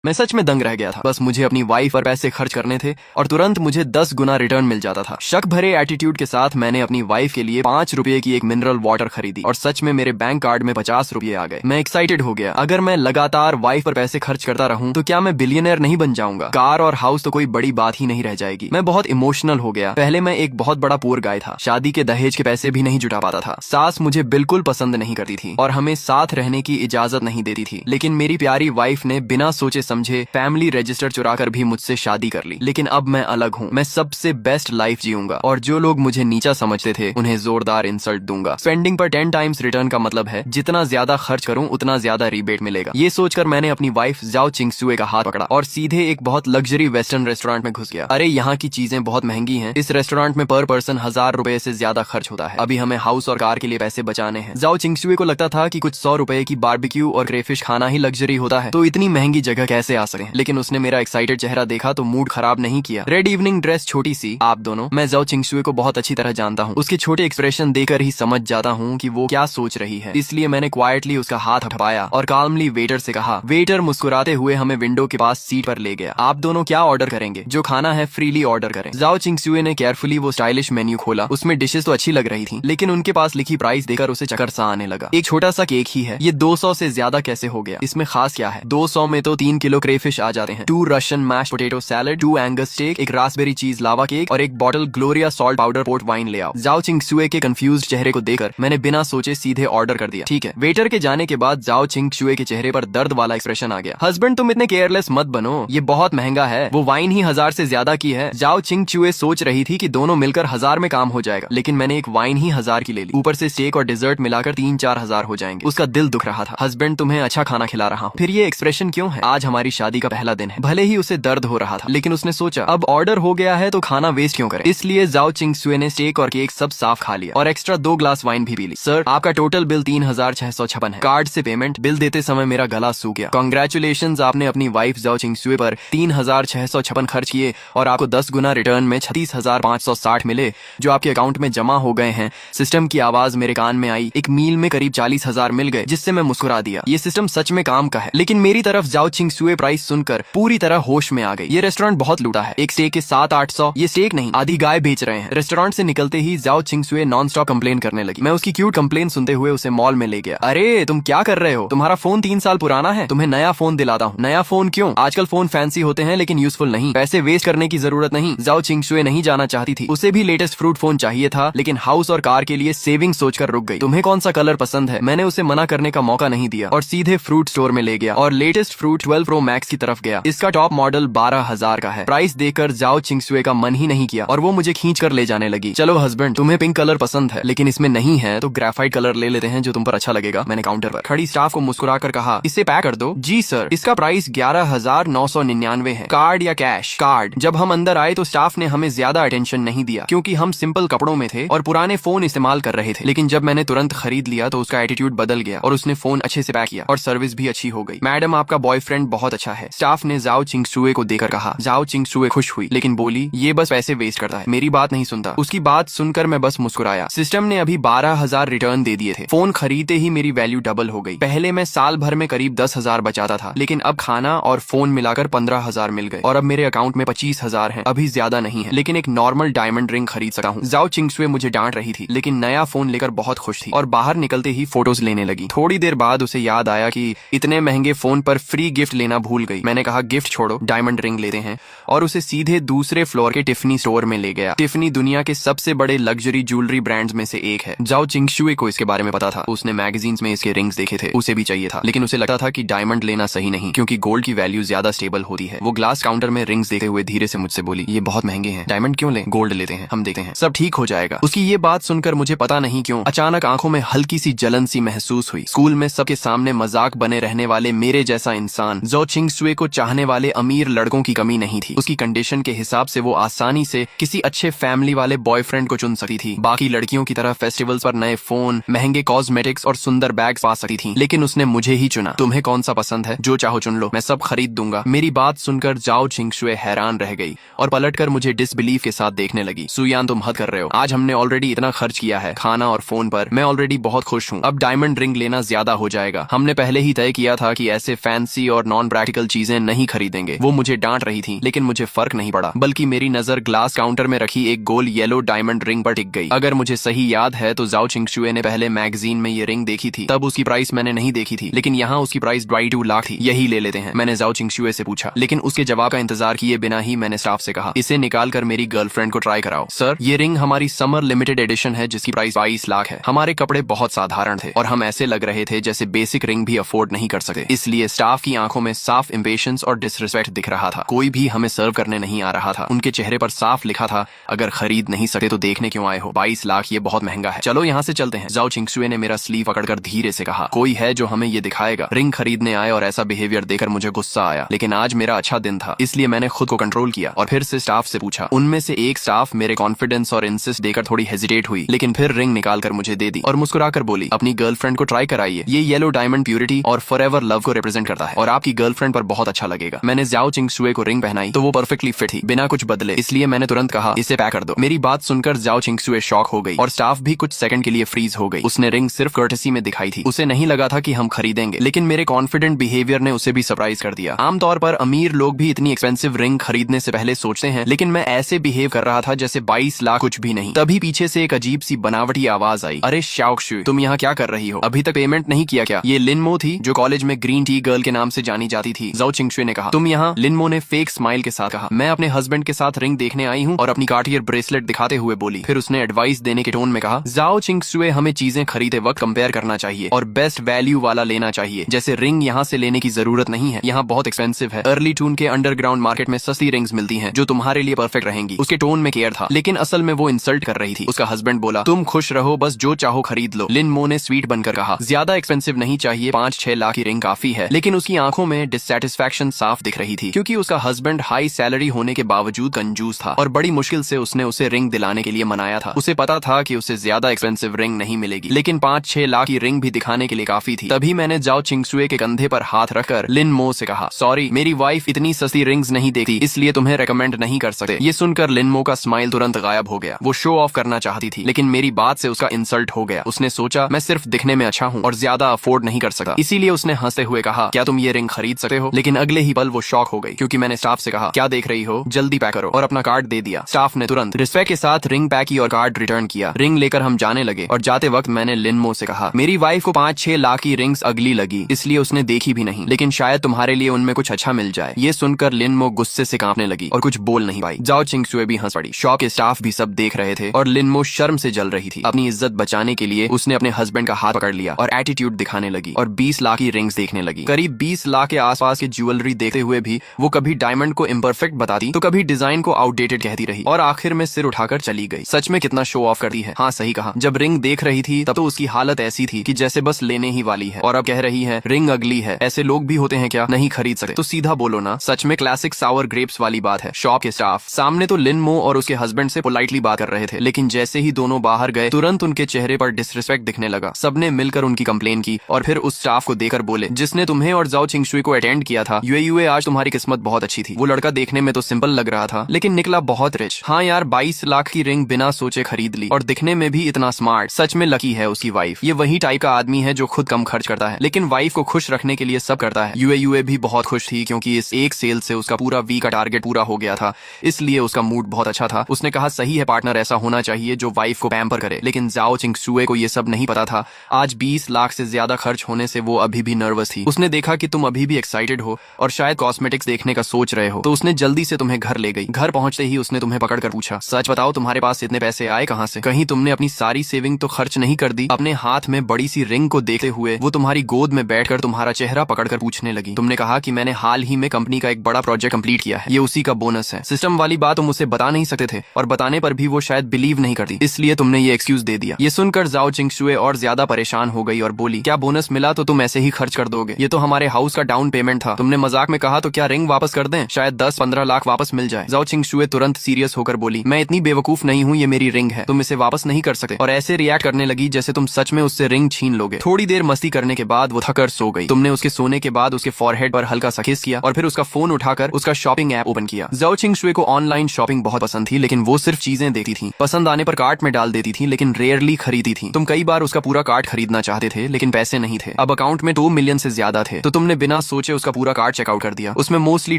मैं सच में दंग रह गया था। बस मुझे अपनी वाइफ पर पैसे खर्च करने थे और तुरंत मुझे 10 गुना रिटर्न मिल जाता था। शक भरे एटीट्यूड के साथ मैंने अपनी वाइफ के लिए 5 रुपए की एक मिनरल वाटर खरीदी और सच में मेरे बैंक कार्ड में 50 रुपए आ गए। मैं एक्साइटेड हो गया। अगर मैं लगातार वाइफ पर पैसे खर्च करता रहूं तो क्या मैं बिलियनर नहीं बन जाऊंगा? कार और हाउस तो कोई बड़ी बात ही नहीं रह जाएगी। मैं बहुत इमोशनल हो गया। पहले मैं एक बहुत बड़ा पुअर गाय था। शादी के दहेज के पैसे भी नहीं जुटा पाता था। सास मुझे बिल्कुल पसंद नहीं करती थी और हमें साथ रहने की इजाजत नहीं देती थी। लेकिन मेरी प्यारी वाइफ ने बिना सोचे समझे फैमिली रजिस्टर चुराकर भी मुझसे शादी कर ली। लेकिन अब मैं अलग हूँ। मैं सबसे बेस्ट लाइफ जीऊंगा और जो लोग मुझे नीचा समझते थे उन्हें जोरदार इंसल्ट दूंगा। स्पेंडिंग पर 10 टाइम्स रिटर्न का मतलब है जितना ज्यादा खर्च करूं उतना ज्यादा रिबेट मिलेगा। ये सोचकर मैंने अपनी वाइफ जाओ चिंगसुए का हाथ पकड़ा और सीधे एक बहुत लग्जरी वेस्टर्न रेस्टोरेंट में घुस गया। अरे यहाँ की चीजें बहुत महंगी हैं। इस रेस्टोरेंट में पर पर्सन 1000 रुपए से ज्यादा खर्च होता है। अभी हमें हाउस और कार के लिए पैसे बचाने हैं। जाओ चिंगसुए को लगता था कि कुछ 100 रुपए की बारबेक्यू और क्रेफिश खाना ही लग्जरी होता है, तो इतनी महंगी जगह कैसे आ सके। लेकिन उसने मेरा एक्साइटेड चेहरा देखा तो मूड खराब नहीं किया। रेड इवनिंग ड्रेस छोटी सी, आप दोनों। मैं जाओ चिंगसुए को बहुत अच्छी तरह जानता हूँ। उसके छोटे एक्सप्रेशन देकर ही समझ जाता हूँ कि वो क्या सोच रही है। इसलिए मैंने क्वाइटली उसका हाथ हटाया और काल्मली वेटर से कहा। वेटर मुस्कुराते हुए हमें विंडो के पास सीट पर ले गया। आप दोनों क्या ऑर्डर करेंगे? जो खाना है फ्रीली ऑर्डर करें। जाओ चिंगसुए ने केयरफुली वो स्टाइलिश मेन्यू खोला। उसमें डिशेस तो अच्छी लग रही थी लेकिन उनके पास लिखी प्राइस देकर उसे चक्कर सा आने लगा। एक छोटा सा केक ही है, ये 200 से ज्यादा कैसे हो गया? इसमें खास क्या है? 200 में तो 3 किलो क्रेफिश आ जाते हैं, 2 Russian mash potato salad, 2 Angus steak, एक रास्पबेरी चीज लावा केक और एक bottle Gloria salt powder port wine ले आओ। जाओ चिंगसुए के कंफ्यूज्ड चेहरे को देखकर मैंने बिना सोचे सीधे ऑर्डर कर दिया। ठीक है। वेटर के जाने के बाद जाओ चिंगसुए के चेहरे पर दर्द वाला एक्सप्रेशन आ गया। हस्बैंड तुम इतने केयरलेस मत बनो, ये बहुत महंगा है। वो वाइन ही 1000 से ज्यादा की है। जाओ चिंगसुए सोच रही थी कि दोनों मिलकर 1000 में काम हो जाएगा, लेकिन मैंने एक वाइन ही 1000 की ले ली। ऊपर से स्टेक और डिजर्ट मिलाकर 3-4 हजार हो जाएंगे। उसका दिल दुख रहा था। हस्बैंड तुम्हें अच्छा खाना खिला रहा हूँ, फिर ये एक्सप्रेशन क्यों है? आज हमारी शादी का पहला दिन है। भले ही उसे दर्द हो रहा था लेकिन उसने सोचा अब ऑर्डर हो गया है तो खाना वेस्ट क्यों करें। इसलिए जाओ चिंगसुए ने स्टेक और केक सब साफ खा लिया और एक्स्ट्रा 2 ग्लास वाइन भी पी ली। सर आपका टोटल बिल 3656 है। कार्ड से पेमेंट। बिल देते समय मेरा गला सूख गया। कांग्रेचुलेशंस, आपने अपनी वाइफ जाओ चिंगसुए पर 3656 खर्च किए और आपको 10 गुना रिटर्न में 36,560 मिले जो आपके अकाउंट में जमा हो गए हैं। सिस्टम की आवाज मेरे कान में आई। एक मील में करीब 40,000 मिल गए जिससे मैं मुस्कुरा दिया। ये सिस्टम सच में काम का है। लेकिन मेरी तरफ जाओ चिंगसुए प्राइस सुनकर पूरी तरह होश में आ गई। ये रेस्टोरेंट बहुत लूटा है। एक स्टेक के 700-800, ये स्टेक नहीं आधी गाय बेच रहे हैं। रेस्टोरेंट से निकलते ही जाओ चिंगसुए नॉन स्टॉप कंप्लेन करने लगी। मैं उसकी क्यूट कंप्लेन सुनते हुए उसे मॉल में ले गया। अरे तुम क्या कर रहे हो? तुम्हारा फोन 3 साल पुराना है, तुम्हें नया फोन दिलाता हूँ। नया फोन क्यों? आजकल फोन फैंसी होते हैं लेकिन यूजफुल नहीं। पैसे वेस्ट करने की जरूरत नहीं। जाओ चिंगसुए नहीं जाना चाहती थी। उसे भी लेटेस्ट फ्रूट फोन चाहिए था लेकिन हाउस और कार के लिए सेविंग सोचकर रुक गई। तुम्हें कौन सा कलर पसंद है? मैंने उसे मना करने का मौका नहीं दिया और सीधे फ्रूट स्टोर में ले गया और लेटेस्ट फ्रूट 12 प्रो मैक्स की तरफ गया। इसका टॉप मॉडल 12,000 का है। प्राइस देखकर जाओ चिंगसुए का मन ही नहीं किया और वो मुझे खींच कर ले जाने लगी। चलो हस्बैंड, तुम्हें पिंक कलर पसंद है लेकिन इसमें नहीं है तो ग्रेफाइट कलर ले लेते हैं जो तुम पर अच्छा लगेगा। मैंने काउंटर पर खड़ी स्टाफ को मुस्कुरा कर कहा, इसे पैक कर दो। जी सर। इसका प्राइस 11,999 है। कार्ड या कैश? कार्ड। जब हम अंदर आए तो स्टाफ ने हमें ज्यादा अटेंशन नहीं दिया क्योंकि हम सिंपल कपड़ों में थे और पुराने फोन इस्तेमाल कर रहे थे। लेकिन जब मैंने तुरंत खरीद लिया तो उसका एटीट्यूड बदल गया और उसने फोन अच्छे से पैक किया और सर्विस भी अच्छी हो गई। मैडम आपका बॉयफ्रेंड बहुत अच्छा है, स्टाफ ने जाओ चिंगसुए को देकर कहा। जाओ चिंगसुए खुश हुई लेकिन बोली, ये बस पैसे वेस्ट करता है, मेरी बात नहीं सुनता। उसकी बात सुनकर मैं बस मुस्कुराया। सिस्टम ने अभी 12,000 रिटर्न दे दिए थे। फोन खरीदते ही मेरी वैल्यू डबल हो गई। पहले मैं साल भर में करीब 10,000 बचाता था लेकिन अब खाना और फोन मिलाकर 15,000 मिल गए और अब मेरे अकाउंट में 25,000 है। अभी ज्यादा नहीं है लेकिन एक नॉर्मल डायमंड रिंग खरीद सका हूँ। जाओ चिंगसुए मुझे डांट रही थी लेकिन नया फोन लेकर बहुत खुश थी और बाहर निकलते ही फोटोज लेने लगी। थोड़ी देर बाद उसे याद आया कि इतने महंगे फोन पर फ्री गिफ्ट लेना भूल गई। मैंने कहा गिफ्ट छोड़ो, डायमंड रिंग लेते हैं और उसे सीधे दूसरे फ्लोर के टिफनी स्टोर में ले गया। टिफनी दुनिया के सबसे बड़े लग्जरी ज्वेलरी ब्रांड्स में से एक है। जाओ चिंगसुए को इसके बारे में पता था। उसने मैगजीन्स में इसके रिंग्स देखे थे, उसे भी चाहिए था लेकिन उसे लगता था कि डायमंड लेना सही नहीं क्योंकि गोल्ड की वैल्यू ज्यादा स्टेबल होती है। वो ग्लास काउंटर में रिंग्स देखते हुए धीरे से मुझसे बोली, ये बहुत महंगे हैं, डायमंड क्यों लें, गोल्ड लेते हैं, हम देखते हैं, सब ठीक हो जाएगा। उसकी ये बात सुनकर मुझे पता नहीं क्यों अचानक आंखों में हल्की सी जलन सी महसूस हुई। स्कूल में सबके सामने मजाक बने रहने वाले मेरे जैसा इंसान जाओ चिंगसुए को चाहने वाले अमीर लड़कों की कमी नहीं थी। उसकी कंडीशन के हिसाब से वो आसानी से किसी अच्छे फैमिली वाले बॉयफ्रेंड को चुन सकती थी। बाकी लड़कियों की तरह फेस्टिवल्स पर नए फोन, महंगे कॉस्मेटिक्स और सुंदर बैग्स पा सकती थी लेकिन उसने मुझे ही चुना। तुम्हें कौन सा पसंद है? जो चाहो चुन लो, मैं सब खरीद दूंगा। मेरी बात सुनकर जाओ चिंगसुए हैरान रह गई और पलटकर मुझे डिसबिलीफ के साथ देखने लगी। सुयान तुम हद कर रहे हो, आज हमने ऑलरेडी इतना खर्च किया है खाना और फोन पर। मैं ऑलरेडी बहुत खुश हूँ। अब डायमंड रिंग लेना ज्यादा हो जाएगा। हमने पहले ही तय किया था कि ऐसे फैंसी और नॉन नॉन प्रैक्टिकल चीजें नहीं खरीदेंगे। वो मुझे डांट रही थी, लेकिन मुझे फर्क नहीं पड़ा, बल्कि मेरी नजर ग्लास काउंटर में रखी एक गोल येलो डायमंड रिंग पर टिक गई। अगर मुझे सही याद है तो जाओ चिंगशुए ने पहले मैगजीन में ये रिंग देखी थी, तब उसकी प्राइस मैंने नहीं देखी थी, लेकिन यहाँ उसकी प्राइस 2.5 लाख थी। यही ले लेते हैं, मैंने जाओ चिंगशुए से पूछा, लेकिन उसके जवाब का इंतजार किए बिना ही मैंने स्टाफ से कहा, इसे निकाल कर मेरी गर्लफ्रेंड को ट्राई कराओ। सर, ये रिंग हमारी समर लिमिटेड एडिशन है जिसकी प्राइस 22 लाख है। हमारे कपड़े बहुत साधारण थे और हम ऐसे लग रहे थे जैसे बेसिक रिंग भी अफोर्ड नहीं कर सकते, इसलिए स्टाफ की आंखों में साफ इम्पेशंस और डिसरिस्पेक्ट दिख रहा था। कोई भी हमें सर्व करने नहीं आ रहा था। उनके चेहरे पर साफ लिखा था, अगर खरीद नहीं सकते तो देखने क्यों आए हो, 22 लाख ये बहुत महंगा है, चलो यहाँ से चलते हैं। जाओ चिंगशुए ने मेरा स्लीव पकड़कर धीरे से कहा, कोई है जो हमें ये दिखाएगा। रिंग खरीदने आए और ऐसा बिहेवियर देखकर मुझे गुस्सा आया, लेकिन आज मेरा अच्छा दिन था, इसलिए मैंने खुद को कंट्रोल किया और फिर से स्टाफ से पूछा। उनमें से एक स्टाफ मेरे कॉन्फिडेंस और इंसिस्ट देकर थोड़ी हेजिटेट हुई, लेकिन फिर रिंग निकाल कर मुझे दे दी और मुस्कुराकर बोली, अपनी गर्लफ्रेंड को ट्राई कराइए, ये येलो डायमंड प्यूरिटी और फॉरएवर लव को रिप्रेजेंट करता है और आपकी गर्लफ्रेंड पर बहुत अच्छा लगेगा। मैंने जाओ चिंगशुए को रिंग पहनाई तो वो परफेक्टली फिट थी, बिना कुछ बदले, इसलिए मैंने तुरंत कहा, इसे पैक कर दो। मेरी बात सुनकर जाओ चिंगशुए शॉक हो गई और स्टाफ भी कुछ सेकंड के लिए फ्रीज हो गई। उसने रिंग सिर्फ कर्टेसी में दिखाई थी, उसे नहीं लगा था कि हम खरीदेंगे, लेकिन मेरे कॉन्फिडेंट बिहेवियर ने उसे भी सरप्राइज कर दिया। आमतौर पर अमीर लोग भी इतनी एक्सपेंसिव रिंग खरीदने से पहले सोचते हैं, लेकिन मैं ऐसे बिहेव कर रहा था जैसे 22 लाख कुछ भी नहीं। तभी पीछे से एक अजीब सी बनावटी आवाज आई, अरे शाओक्शु, तुम यहाँ क्या कर रही हो, अभी तक पेमेंट नहीं किया क्या? ये लिनमो थी जो कॉलेज में ग्रीन टी गर्ल के नाम से जानी जाती थी। जाओ चिंगशुए ने कहा, तुम यहाँ? लिनमो ने फेक स्माइल के साथ कहा, मैं अपने हस्बैंड के साथ रिंग देखने आई हूँ, और अपनी कार्टियर ब्रेसलेट दिखाते हुए बोली। फिर उसने एडवाइस देने के टोन में कहा, जाओ चिंगशुए, हमें चीजें खरीदे वक्त कंपेयर करना चाहिए और बेस्ट वैल्यू वाला लेना चाहिए। जैसे रिंग यहाँ से लेने की जरूरत नहीं है, यहाँ बहुत एक्सपेंसिव है। अर्ली टून के अंडरग्राउंड मार्केट में सस्ती रिंग्स मिलती हैं जो तुम्हारे लिए परफेक्ट रहेंगी। उसके टोन में केयर था, लेकिन असल में वो इंसल्ट कर रही थी। उसका हस्बैंड बोला, तुम खुश रहो, बस जो चाहो खरीद लो। लिनमो ने स्वीट बनकर कहा, ज्यादा एक्सपेंसिव नहीं चाहिए, 5-6 लाख की रिंग काफी है। लेकिन उसकी आंखों में डिससैटिस्फैक्शन साफ दिख रही थी, क्योंकि उसका हस्बैंड हाई सैलरी होने के बावजूद कंजूस था और बड़ी मुश्किल से उसने उसे रिंग दिलाने के लिए मनाया था। उसे पता था कि उसे ज्यादा एक्सपेंसिव रिंग नहीं मिलेगी, लेकिन 5-6 लाख की रिंग भी दिखाने के लिए काफी थी। तभी मैंने जाओ चिंगशुए के कंधे पर हाथ रखकर लिनमो से कहा, सॉरी, मेरी वाइफ इतनी सस्ती रिंग्स नहीं देखती, इसलिए तुम्हें रेकमेंड नहीं कर सकते। ये सुनकर लिनमो का स्माइल तुरंत गायब हो गया। वो शो ऑफ करना चाहती थी, लेकिन मेरी बात से उसका इंसल्ट हो गया। उसने सोचा मैं सिर्फ दिखने में अच्छा हूँ और ज्यादा अफोर्ड नहीं कर सकता, इसीलिए उसने हंसते हुए कहा, क्या तुम ये रिंग खरीद सकते हो? लेकिन अगले ही पल वो शॉक हो गई, क्योंकि मैंने स्टाफ से कहा, क्या देख रही हो, जल्दी पैक करो, और अपना कार्ड दे दिया। स्टाफ ने तुरंत रिस्पेक्ट के साथ रिंग पैक की और कार्ड रिटर्न किया। रिंग लेकर हम जाने लगे और जाते वक्त मैंने लिनमो से कहा, मेरी वाइफ को 5-6 लाख की रिंग्स अगली लगी, इसलिए उसने देखी भी नहीं, लेकिन शायद तुम्हारे लिए उनमें कुछ अच्छा मिल जाए। ये सुनकर लिनमो गुस्से से कांपने लगी और कुछ बोल नहीं पाई। जाओ चिंगशुए भी हंस पड़ी। शॉप के स्टाफ भी सब देख रहे थे और लिनमो शर्म से जल रही थी। अपनी इज्जत बचाने के लिए उसने अपने हस्बैंड का हाथ पकड़ लिया और एटीट्यूड दिखाने लगी और 20 लाख की रिंग्स देखने लगी। करीब 20 लाख के आसपास की ज्वेलरी देखते हुए भी वो कभी डायमंड को इम्परफेक्ट बताती तो कभी डिजाइन को आउटडेटेड कहती रही और आखिर में सिर उठाकर चली गई। सच में कितना शो ऑफ करती है। हाँ, सही कहा। जब रिंग देख रही थी तब तो उसकी हालत ऐसी थी कि जैसे बस लेने ही वाली है, और अब कह रही है रिंग अगली है। ऐसे लोग भी होते हैं क्या, नहीं खरीद सकते तो सीधा बोलो ना। सच में क्लासिक सावर ग्रेप्स वाली बात है। शॉप के स्टाफ सामने तो लिनमो और उसके हस्बैंड से पोलाइटली बात कर रहे थे, लेकिन जैसे ही दोनों बाहर गए तुरंत उनके चेहरे पर डिसरिस्पेक्ट दिखने लगा। सबने मिलकर उनकी कंप्लेन की और फिर उस स्टाफ को देकर बोले, जिसने तुम्हें और जाओ चिंगशुए को अटेंड किया था, यूए आज तुम्हारी किस्मत बहुत अच्छी थी। वो लड़का देखने में तो सिंपल लग रहा था, लेकिन निकला बहुत रिच। हाँ यार, 22 लाख की रिंग बिना सोचे खरीद ली और दिखने में भी इतना स्मार्ट। सच में लकी है उसकी वाइफ। ये वही टाइप का आदमी है जो खुद कम खर्च करता है, लेकिन वाइफ को खुश रखने के लिए सब करता है। यूए भी बहुत खुश थी, क्योंकि इस एक सेल से उसका पूरा वीक का टारगेट पूरा हो गया था, इसलिए उसका मूड बहुत अच्छा था। उसने कहा, सही है, पार्टनर ऐसा होना चाहिए जो वाइफ को पैम्पर करे। लेकिन जाओ चिंगशुए को ये सब नहीं पता था। आज 20 लाख से ज्यादा खर्च होने से वो अभी भी नर्वस थी। उसने देखा कि तुम अभी भी एक्साइटेड हो और शायद कॉस्मेटिक्स देखने का सोच रहे हो, तो उसने जल्दी से तुम्हें घर ले गई। घर पहुंचते ही उसने तुम्हें पकड़कर पूछा, सच बताओ तुम्हारे पास इतने पैसे आए कहां से? कहीं तुमने अपनी सारी सेविंग तो खर्च नहीं कर दी? अपने हाथ में बड़ी सी रिंग को देखते हुए वो तुम्हारी गोद में बैठकर तुम्हारा चेहरा पकड़कर पूछने लगी। तुमने कहा कि मैंने हाल ही में कंपनी का एक बड़ा प्रोजेक्ट कंप्लीट किया है, ये उसी का बोनस है। सिस्टम वाली बात तुम उसे बता नहीं सकते थे, और बताने पर भी वो शायद बिलीव नहीं करती, इसलिए तुमने ये एक्सक्यूज दे दिया। ये सुनकर जाओ चिंगशुए और ज्यादा परेशान हो गई और बोली, क्या बोनस मिला तो तुम ऐसे ही खर्च कर दोगे? ये तो हमारे हाउस का डाउन पेमेंट था। तुमने मजाक में कहा तो क्या रिंग वापस कर दें? शायद 10-15 लाख वापस मिल जाए। जाओ चिंगशुए तुरंत सीरियस होकर बोली, मैं इतनी बेवकूफ नहीं हूँ, ये मेरी रिंग है, तुम इसे वापस नहीं कर सकते। और ऐसे रिएक्ट करने लगी जैसे तुम सच में उससे रिंग छीन लोगे। थोड़ी देर मस्ती करने के बाद वो थकर सो गई। तुमने उसके सोने के बाद उसके फॉरहेड पर हल्का सा किस किया और फिर उसका फोन उठाकर उसका शॉपिंग ऐप ओपन किया। जाओ चिंगशुए को ऑनलाइन शॉपिंग बहुत पसंद थी, लेकिन वो सिर्फ चीजें देखती थी, पसंद आने पर कार्ट में डाल देती थी, लेकिन रेयरली खरीदी थी। तुम कई बार उसका पूरा कार्ट खरीदना चाहते थे, लेकिन पैसे नहीं थे। अब अकाउंट में 2 मिलियन से ज्यादा थे, तो तुमने बिना सोचे उसका पूरा कार्ड चेकआउट कर दिया। उसमें मोस्टली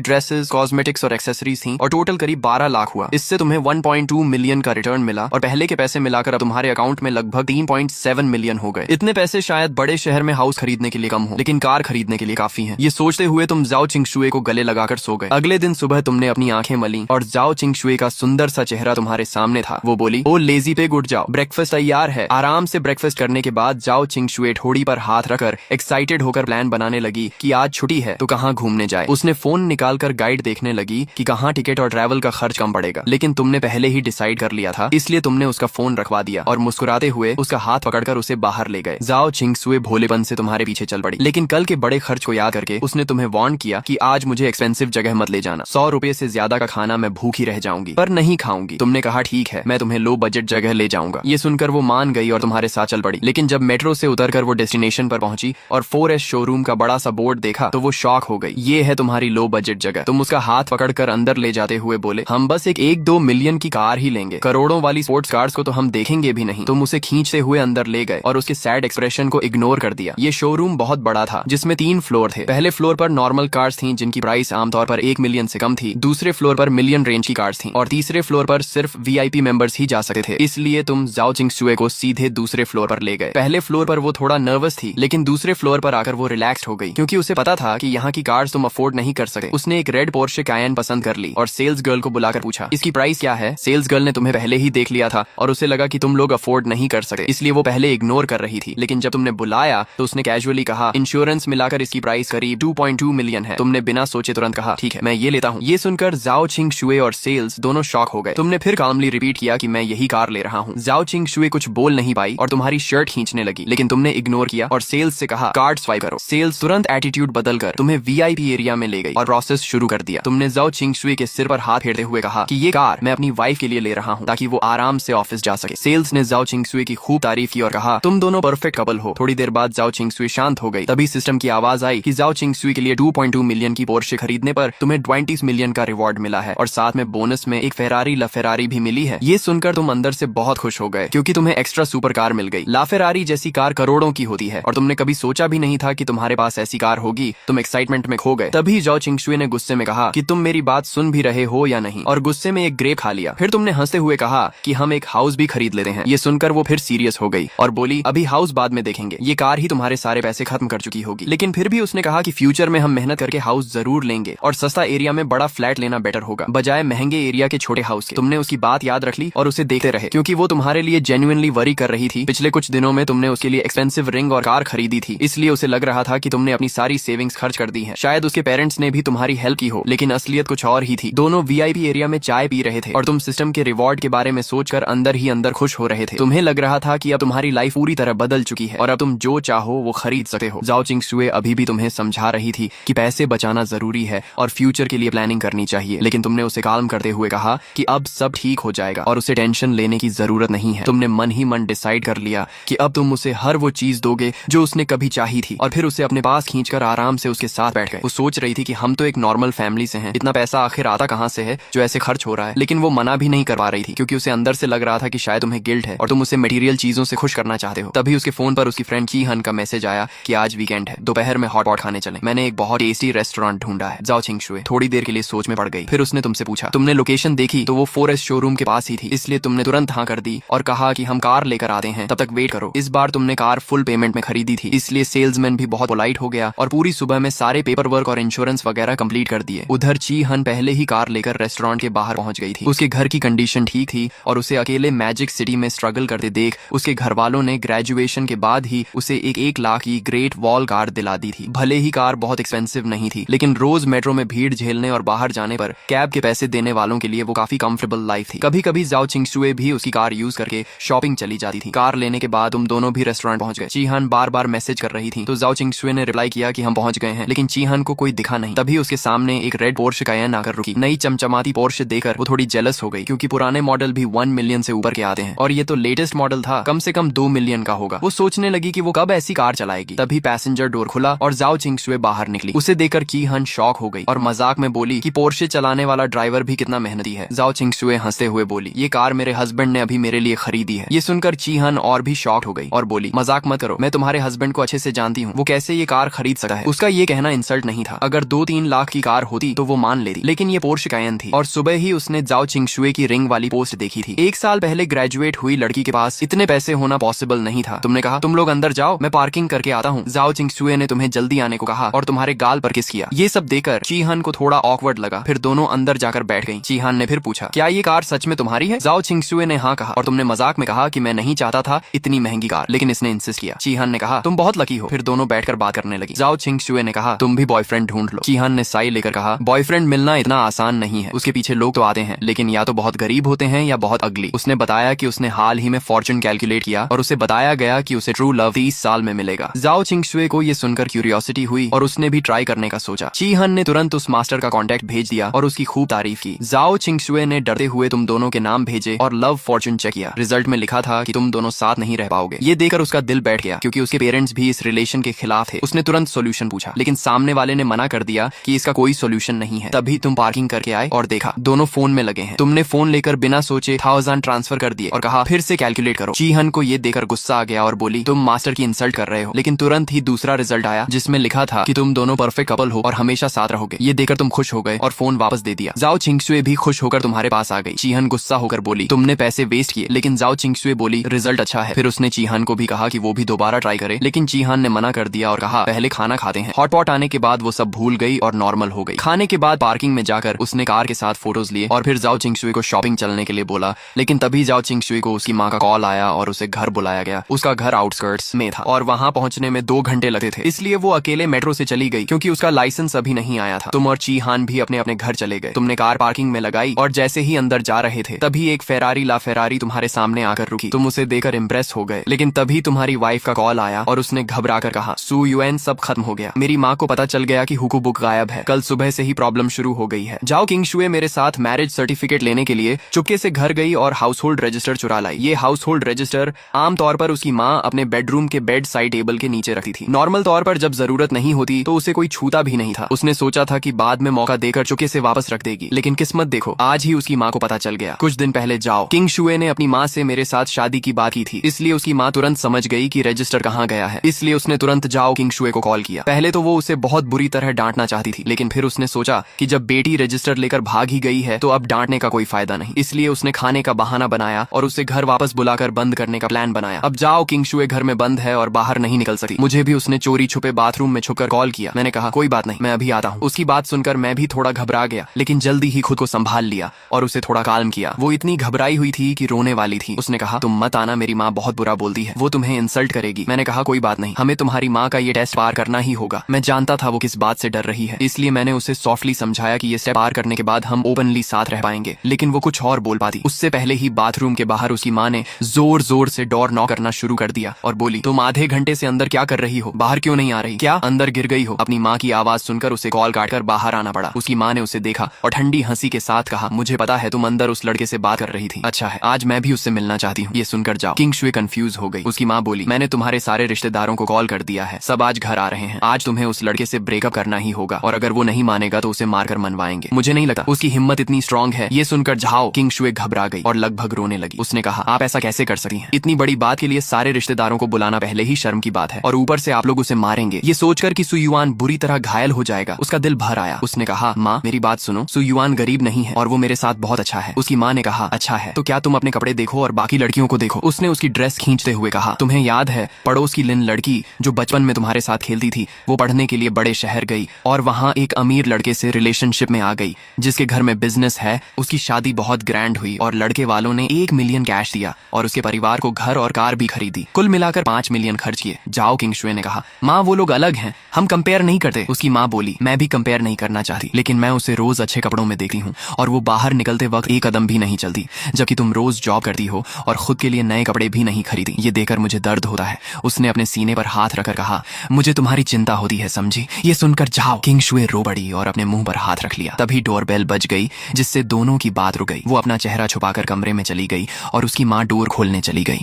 ड्रेसेस, कॉस्मेटिक्स और एक्सेसरीज थी और टोटल करीब 12 लाख हुआ। इससे तुम्हें 1.2 मिलियन का रिटर्न मिला और पहले के पैसे मिलाकर अब तुम्हारे अकाउंट में लगभग 3.7 मिलियन हो गए। इतने पैसे शायद बड़े शहर में हाउस खरीदने के लिए कम हो, लेकिन कार खरीदने के लिए काफी है। ये सोचते हुए तुम जाओ चिंगशुए को गले लगाकर सो गए। अगले दिन सुबह तुमने अपनी आंखें मली और जाओ चिंगशुए का सुंदर सा चेहरा तुम्हारे सामने था। वो बोली, ओ लेजी पिग उठ जाओ, ब्रेकफास्ट तैयार है। आराम से ब्रेकफास्ट करने के बाद जाओ चिंगशुए ठोड़ी पर हाथ रखकर एक्साइटेड होकर प्लान बनाने लगी कि आज छुट्टी है तो कहाँ घूमने जाए। उसने फोन निकालकर गाइड देखने लगी कि कहाँ टिकट और ट्रैवल का खर्च कम पड़ेगा, लेकिन तुमने पहले ही डिसाइड कर लिया था, इसलिए तुमने उसका फोन रखवा दिया और मुस्कुराते हुए उसका हाथ पकड़कर उसे बाहर ले गए। जाओ चिंगशुए भोलेपन से तुम्हारे पीछे चल पड़ी, लेकिन कल के बड़े खर्च को याद करके उसने तुम्हें वार्न किया कि आज मुझे एक्सपेंसिव जगह मत ले जाना, 100 रुपए से ज्यादा का खाना मैं भूखी रह जाऊंगी, पर नहीं खाऊंगी। तुमने कहा ठीक है, मैं तुम्हें लो बजट जगह ले जाऊंगा। ये सुनकर वो मान गई और तुम्हारे साथ चल पड़ी। लेकिन जब मेट्रो से उतरकर वो डेस्टिनेशन पर पहुंची और 4S शोरूम का बड़ा सा बोर्ड देखा तो वो शॉक हो गई। ये है तुम्हारी लो बजट जगह। तुम उसका हाथ पकड़कर अंदर ले जाते हुए बोले, हम बस एक 1-2 मिलियन की कार ही लेंगे, करोड़ों वाली स्पोर्ट्स कार्स को तो हम देखेंगे भी नहीं। तुम उसे खींचते हुए अंदर ले गए और उसके सैड एक्सप्रेशन को इग्नोर कर दिया। ये शोरूम बहुत बड़ा था जिसमें 3 फ्लोर थे। पहले फ्लोर पर नॉर्मल कार्स थी जिनकी प्राइस आमतौर पर 1 मिलियन से कम थी, दूसरे फ्लोर पर मिलियन रेंज की कार्स थी और तीसरे फ्लोर पर सिर्फ VIP मेंबर्स ही जा सकते थे। इसलिए तुम जाओ चिंगशुए को सीधे दूसरे फ्लोर पर ले गए। पहले फ्लोर पर वो थोड़ा नर्वस थी, लेकिन दूसरे फ्लोर पर आकर वो रिलैक्स्ड हो गई क्योंकि उसे पता था कि यहाँ की कार्स तुम अफोर्ड नहीं कर सकते। उसने एक रेड पोर्शे कायन पसंद कर ली और सेल्स गर्ल को बुलाकर पूछा, इसकी प्राइस क्या है। सेल्स गर्ल ने तुम्हें पहले ही देख लिया था और उसे लगा कि तुम लोग अफोर्ड नहीं कर सकते, इसलिए वो पहले इग्नोर कर रही थी। लेकिन जब तुमने बुलाया तो उसने कैजुअली कहा, इंश्योरेंस मिलाकर इसकी प्राइस करीब 2.2 मिलियन है। तुमने बिना सोचे तुरंत कहा, ठीक है मैं ये लेता हूँ। ये सुनकर जाओ चिंगशुए और सेल्स दोनों शॉक हो गए। तुमने फिर कामली रिपीट किया कि मैं यही कार ले रहा हूँ। जाओ चिंगशुए कुछ बोल नहीं पाई और तुम्हारी शर्ट खींचने लगी, लेकिन तुमने इग्नोर किया और सेल्स से कहा, कार्ड स्वाइप करो। सेल्स तुरंत एटीट्यूड बदलकर तुम्हें VIP एरिया में ले गई और प्रोसेस शुरू कर दिया। तुमने जाओ चिंगशुए के सिर पर हाथ फेरते हुए कहा कि ये कार मैं अपनी वाइफ के लिए ले रहा हूँ ताकि वो आराम से ऑफिस जा सके। सेल्स ने जाओ चिंगशुए की खूब तारीफ की और कहा, तुम दोनों परफेक्ट कपल हो। थोड़ी देर बाद जाओ चिंगशुए शांत हो गई। तभी सिस्टम की आवाज आई कि जाओ चिंगशुए के लिए 2.2 मिलियन की पोर्शे खरीदने पर तुम्हें 20 मिलियन का रिवॉर्ड मिला है और साथ में बोनस में एक फेरारी लाफेरारी भी मिली है। ये सुनकर तुम अंदर से बहुत खुश हो गए क्योंकि तुम्हें एक्स्ट्रा सुपर कार मिल गई। लाफेरारी जैसी कार करोड़ों की होती है और तुमने कभी सोचा भी नहीं था कि तुम्हारे पास ऐसी कार होगी। तुम एक्साइटमेंट में खो गए। तभी जाओ चिंगशुए ने गुस्से में कहा कि तुम मेरी बात सुन भी रहे हो या नहीं, और गुस्से में एक ग्रेप खा लिया। फिर तुमने हंसते हुए कहा कि हम एक हाउस भी खरीद लेते हैं। ये सुनकर वो फिर सीरियस हो गई और बोली, अभी हाउस बाद में देखेंगे, ये कार ही तुम्हारे सारे पैसे खत्म कर चुकी होगी। लेकिन फिर भी उसने कहा कि फ्यूचर में हम मेहनत करके हाउस जरूर लेंगे और सस्ता एरिया में बड़ा फ्लैट लेना बेटर होगा बजाय महंगे एरिया के छोटे हाउस के। तुमने उसकी बात याद रख ली और उसे देखते रहे क्योंकि वो तुम्हारे लिए जेन्युइनली वरी कर रही थी। पिछले कुछ दिनों में तुमने उसके लिए एक्सपेंसिव रिंग और कार खरीदी थी, इसलिए उसे लग रहा था कि तुमने अपनी सारी सेविंग्स खर्च कर दी हैं। शायद उसके पेरेंट्स ने भी तुम्हारी हेल्प की हो, लेकिन असलियत कुछ और ही थी। दोनों VIP एरिया में चाय पी रहे थे और तुम सिस्टम के रिवॉर्ड के बारे में सोचकर अंदर ही अंदर खुश हो रहे थे। तुम्हें लग रहा था कि अब तुम्हारी लाइफ पूरी तरह बदल चुकी है और अब तुम जो चाहो वो खरीद सकते हो। जाओ चिंगशुए अभी भी तुम्हें समझा रही थी कि पैसे बचाना जरूरी है और फ्यूचर के लिए प्लानिंग करनी चाहिए, लेकिन तुमने उसे काल्म करते हुए कहा कि अब सब ठीक हो जाएगा और उसे टेंशन लेने की जरूरत नहीं है। तुमने मन ही मन डिसाइड कर लिया कि अब तुम उसे हर वो चीज दोगे जो उसने कभी चाही थी और फिर उसे अपने पास खींचकर आराम से उसके साथ बैठ गए। वो सोच रही थी कि हम तो एक नॉर्मल फैमिली से हैं, इतना पैसा आखिर आता कहाँ से है जो ऐसे खर्च हो रहा है। लेकिन वो मना भी नहीं कर पा रही थी क्योंकि उसे अंदर से लग रहा था कि शायद तुम्हें गिल्ट है और तुम उसे मटेरियल चीजों से खुश करना चाहते हो। तभी उसके फोन पर उसकी फ्रेंड की हन का मैसेज आया कि आज वीकेंड है, दोपहर में हॉट पॉट खाने चलें। मैंने एक बहुत टेस्टी रेस्टोरेंट ढूंढा है। जाओ चिंगशुए थोड़ी देर के लिए सोच में पड़ गई। फिर उसने तुमसे पूछा, तुमने लोकेशन देखी तो वो 4S शोरूम के पास ही थी, इसलिए तुमने तुरंत हाँ कर दी और कहा कि हम कार लेकर आते हैं, तब तक वेट करो। इस बार तुमने कार फुल पेमेंट में खरीदी थी, इसलिए सेल्समैन भी बहुत पोलाइट हो गया और पूरी सुबह में सारे पेपर वर्क और इंश्योरेंस वगैरह कंप्लीट कर दिए। उधर ची हन पहले ही कार लेकर रेस्टोरेंट के बाहर पहुंच गई थी। उसके घर की कंडीशन ठीक थी और उसे अकेले मैजिक सिटी में स्ट्रगल करते देख उसके घर वालों ने ग्रेजुएशन के बाद ही उसे एक 1 लाख की ग्रेट वॉल कार दिला दी थी। भले ही कार बहुत एक्सपेंसिव नहीं थी, लेकिन रोज मेट्रो में भीड़ झेलने और बाहर जाने पर कैब के पैसे देने वालों के लिए वो काफी कंफर्टेबल लाइफ थी। कभी कभी जाओ चिंगशुए भी उसकी कार यूज करके शॉपिंग चली जाती थी। कार लेने के बाद तुम दोनों भी रेस्टोरेंट पहुंच गए। चीहान बार बार मैसेज कर रही थी तो जाओ चिंगशुए ने रिप्लाई किया कि हम पहुंच गए हैं, लेकिन चीहान को कोई दिखा नहीं। तभी उसके सामने एक रेड पोर्शे कायन आकर रुकी। नई चमचमाती पोर्शे देखकर वो थोड़ी जेलस हो गई क्योंकि पुराने मॉडल भी 1 मिलियन से ऊपर के आते हैं और ये तो लेटेस्ट मॉडल था, कम से कम 2 मिलियन का होगा। वो सोचने लगी कि वो कब ऐसी कार चलाएगी। तभी पैसेंजर डोर खुला और जाओ चिंगशुए बाहर निकली। उसे देखकर चीहान शॉक हो गई और मजाक में बोली कि पोर्शे चलाने वाला ड्राइवर भी कितना मेहनती है। जाओ चिंगशुए हंसते हुए बोली, ये कार मेरे हस्बैंड ने अभी मेरे लिए खरीदी है। ये सुनकर चीहान और भी शॉक हो गई और बोली, मजाक मत करो, मैं तुम्हारे हस्बैंड को अच्छे से जानती हूँ, वो कैसे ये कार खरीद सकता है। उसका ये कहना इंसल्ट नहीं था। अगर 2-3 लाख की कार होती तो वो मान लेती, लेकिन ये पोर्श कायन थी। और सुबह ही उसने जाओ चिंगशुए की रिंग वाली पोस्ट देखी थी। 1 साल पहले ग्रेजुएट हुई लड़की के पास इतने पैसे होना पॉसिबल नहीं था। तुमने कहा तुम लोग अंदर जाओ, मैं पार्किंग करके आता हूँ। जाओ चिंगशुए ने तुम्हें जल्दी आने को कहा और तुम्हारे गाल पर किस किया। ये सब देखकर चीहान को थोड़ा ऑकवर्ड लगा। फिर दोनों अंदर जाकर बैठ गई। चीहान ने फिर पूछा, क्या ये कार सच में तुम्हारी है? जाओ चिंगशुए ने हाँ कहा। और तुमने मजाक में कहा कि मैं नहीं चाहता था इतनी महंगी कार, लेकिन इसने इंसिस्ट किया। चीहान ने कहा तुम बहुत लकी हो। फिर दोनों बैठकर बात करने लगी। जाओ चिंगशुए ने कहा तुम भी बॉयफ्रेंड ढूंढ लो। चीहान ने साई लेकर कहा बॉयफ्रेंड मिलना इतना आसान नहीं है, उसके पीछे लोग तो आते हैं, लेकिन या तो बहुत गरीब होते हैं या बहुत अगली। उसने बताया कि उसने हाल ही में फॉर्चून कैलकुलेट किया और उसे बताया गया कि उसे ट्रू लव 30 साल में मिलेगा। जाओ चिंगशुए को ये सुनकर क्यूरियोसिटी हुई और उसने भी ट्राई करने का सोचा। चीहान ने तुरंत उस मास्टर का कॉन्टेक्ट भेज दिया और उसकी खूब तारीफ की। जाओ चिंगशुए ने डरते हुए तुम दोनों के नाम भेजे और लव फॉर्चून चेक किया। रिजल्ट में लिखा था कि तुम दोनों साथ नहीं रह पाओगे। ये देखकर उसका दिल बैठ गया, क्योंकि उसके पेरेंट्स भी इस रिलेशन के खिलाफ थे। उसने तुरंत सोल्यूशन पूछा, लेकिन सामने वाले ने मना कर दिया कि इसका कोई सोल्यूशन नहीं है। तभी तुम पार्किंग करके आए और देखा दोनों फोन में लगे हैं। तुमने फोन लेकर बिना सोचे 1000 ट्रांसफर कर दिए और कहा फिर से कैलकुलेट करो। चीहन को ये देखकर गुस्सा आ गया और बोली तुम मास्टर की इंसल्ट कर रहे हो। लेकिन तुरंत ही दूसरा रिजल्ट आया जिसमें लिखा था कि तुम दोनों परफेक्ट कपल हो और हमेशा साथ रहोगे। ये देखकर तुम खुश हो गए और फोन वापस दे दिया। जाओ चिंगशुए भी खुश होकर तुम्हारे पास आ गई। चीहन गुस्सा होकर बोली तुमने पैसे वेस्ट किए, लेकिन जाओ चिंगशुए बोली रिजल्ट अच्छा है। फिर उसने चीहान को भी कहा कि वो भी दोबारा ट्राई करे, लेकिन चीहान ने मना कर दिया और कहा पहले खाना खाते हैं। हॉटपॉट आने के बाद वो सब भूल गई और नॉर्मल हो गई। खाने के बाद पार्किंग में जाकर उसने कार के साथ फोटोज लिए और फिर जाओ चिंगशुए को शॉपिंग चलने के लिए बोला। लेकिन तभी जाओ चिंगशुए को उसकी माँ का कॉल आया और उसे घर बुलाया गया। उसका घर आउटस्कर्ट्स में था और वहाँ पहुंचने में 2 घंटे लगते थे, इसलिए वो अकेले मेट्रो से चली गई क्योंकि उसका लाइसेंस अभी नहीं आया था। तुम और चीहान भी अपने अपने घर चले गए। तुमने कार पार्किंग में लगाई और जैसे ही अंदर जा रहे थे तभी एक फेरारी ला फेरारी तुम्हारे सामने आकर रुकी। तुम उसे देखकर इम्प्रेस हो गए, लेकिन तभी तुम्हारी वाइफ का कॉल आया और उसने घबरा कर कहा सू यूएन सब खत्म हो गया। मेरी माँ को पता चल गया कि हुकू बुक गायब है। कल सुबह से ही प्रॉब्लम शुरू हो गई है। जाओ किंगशुए मेरे साथ मैरिज सर्टिफिकेट लेने के लिए चुपके से घर गई और हाउस होल्ड रजिस्टर चुरा लाई। ये हाउस होल्ड रजिस्टर आमतौर पर उसकी माँ अपने बेडरूम के बेड साइड टेबल के नीचे रखती थी। नॉर्मल तौर पर जब जरूरत नहीं होती तो उसे कोई छूता भी नहीं था। उसने सोचा था कि बाद में मौका देकर चुपके से वापस रख देगी, लेकिन किस्मत देखो आज ही उसकी माँ को पता चल गया। कुछ दिन पहले जाओ किंगशुए ने अपनी माँ से मेरे साथ शादी की बात की थी, इसलिए उसकी माँ तुरंत समझ गई कि रजिस्टर कहाँ गया है। इसलिए उसने तुरंत जाओ किंगशुए को कॉल किया। पहले तो वो उसे बहुत बुरी तरह डांटना चाहती थी, लेकिन फिर उसने सोचा कि जब बेटी रजिस्टर लेकर भाग ही गई है तो अब डांटने का कोई फायदा नहीं। इसलिए उसने खाने का बहाना बनाया और उसे घर वापस बुलाकर बंद करने का प्लान बनाया। अब जाओ किंगशुए घर में बंद है और बाहर नहीं निकल सकती। मुझे भी उसने चोरी छुपे बाथरूम में छुपकर कॉल किया। मैंने कहा कोई बात नहीं, मैं अभी आता हूँ। उसकी बात सुनकर मैं भी थोड़ा घबरा गया, लेकिन जल्दी ही खुद को संभाल लिया और उसे थोड़ा काल्म किया। वो इतनी घबराई हुई थी कि रोने वाली थी। उसने कहा तुम मत आना, मेरी माँ बहुत बुरा बोलती है, वो तुम्हें इंसल्ट करेगी। मैंने कहा कोई बात नहीं, हमें तुम्हारी माँ का ये टेस्ट पार करना ही होगा। मैं जानता था वो किस बात से डर रही है, इसलिए मैंने उसे सॉफ्टली समझाया कि ये स्टेप पार करने के बाद हम ओपनली साथ रह पाएंगे। लेकिन वो कुछ और बोल पाती। उससे पहले ही बाथरूम के बाहर उसकी माँ ने जोर जोर से डोर नॉक करना शुरू कर दिया और बोली तुम आधे घंटे से अंदर क्या कर रही हो, बाहर क्यों नहीं आ रही, क्या अंदर गिर गई हो? अपनी माँ की आवाज सुनकर उसे कॉल काटकर बाहर आना पड़ा। उसकी माँ ने उसे देखा और ठंडी हंसी के साथ कहा मुझे पता है तुम अंदर उस लड़के से बात कर रही थी। अच्छा है, आज मैं भी उससे मिलना चाहती हूँ। ये सुनकर जाओ किंगशुए कंफ्यूज हो गई। उसकी माँ बोली मैंने तुम्हारे सारे रिश्तेदारों को कॉल कर दिया है, सब आज घर आ रहे हैं। आज तुम्हें उस लड़के से ब्रेकअप करना ही होगा और अगर वो नहीं मानेगा तो उसे मारकर मनवाएंगे। मुझे नहीं लगता उसकी हिम्मत इतनी स्ट्रांग है। ये सुनकर जाओ किंगशुए घबरा गई और लगभग रोने लगी। उसने कहा आप ऐसा कैसे कर सकती हैं? इतनी बड़ी बात के लिए सारे रिश्तेदारों को बुलाना पहले ही शर्म की बात है और ऊपर से आप लोग उसे मारेंगे। ये सोचकर कि सुयुआन बुरी तरह घायल हो जाएगा उसका दिल भर आया। उसने कहा माँ मेरी बात सुनो, सुयुआन गरीब नहीं है और वो मेरे साथ बहुत अच्छा है। उसकी माँ ने कहा अच्छा है तो क्या तुम अपने कपड़े देखो और बाकी लड़कियों को देखो। उसने उसकी ड्रेस खींचते हुए कहा तुम्हें याद है पड़ोस की लिन लड़की जो बचपन में तुम्हारे साथ खेलती थी, वो पढ़ने के लिए बड़े शहर गई और वहाँ एक अमीर लड़के से रिलेशनशिप में आ गई जिसके घर में बिजनेस है। उसकी शादी बहुत ग्रैंड हुई और लड़के वालों ने 1 मिलियन कैश दिया और उसके परिवार को घर और कार भी खरीदी। कुल मिलाकर 5 मिलियन खर्च किए। जाओ किंगशुए ने कहा माँ वो लोग अलग हैं, हम कंपेयर नहीं करते। उसकी माँ बोली मैं भी कंपेयर नहीं करना चाहती, लेकिन मैं उसे रोज अच्छे कपड़ों में देखती हूँ और वो बाहर निकलते वक्त एक कदम भी नहीं चलती, जबकि तुम रोज जॉब करती हो और खुद के लिए नए कपड़े भी नहीं खरीदी। ये देखकर मुझे दर्द होता है। उसने अपने सीने पर हाथ रखकर कहा मुझे तुम्हारी चिंता होती है, समझी? ये सुनकर जाओ किंगशुए रो पड़ी और अपने मुंह पर हाथ रख लिया। तभी डोरबेल बज गई जिससे दोनों की बात रुक गई। वो अपना चेहरा छुपाकर कमरे में चली गई और उसकी माँ डोर खोलने चली गई।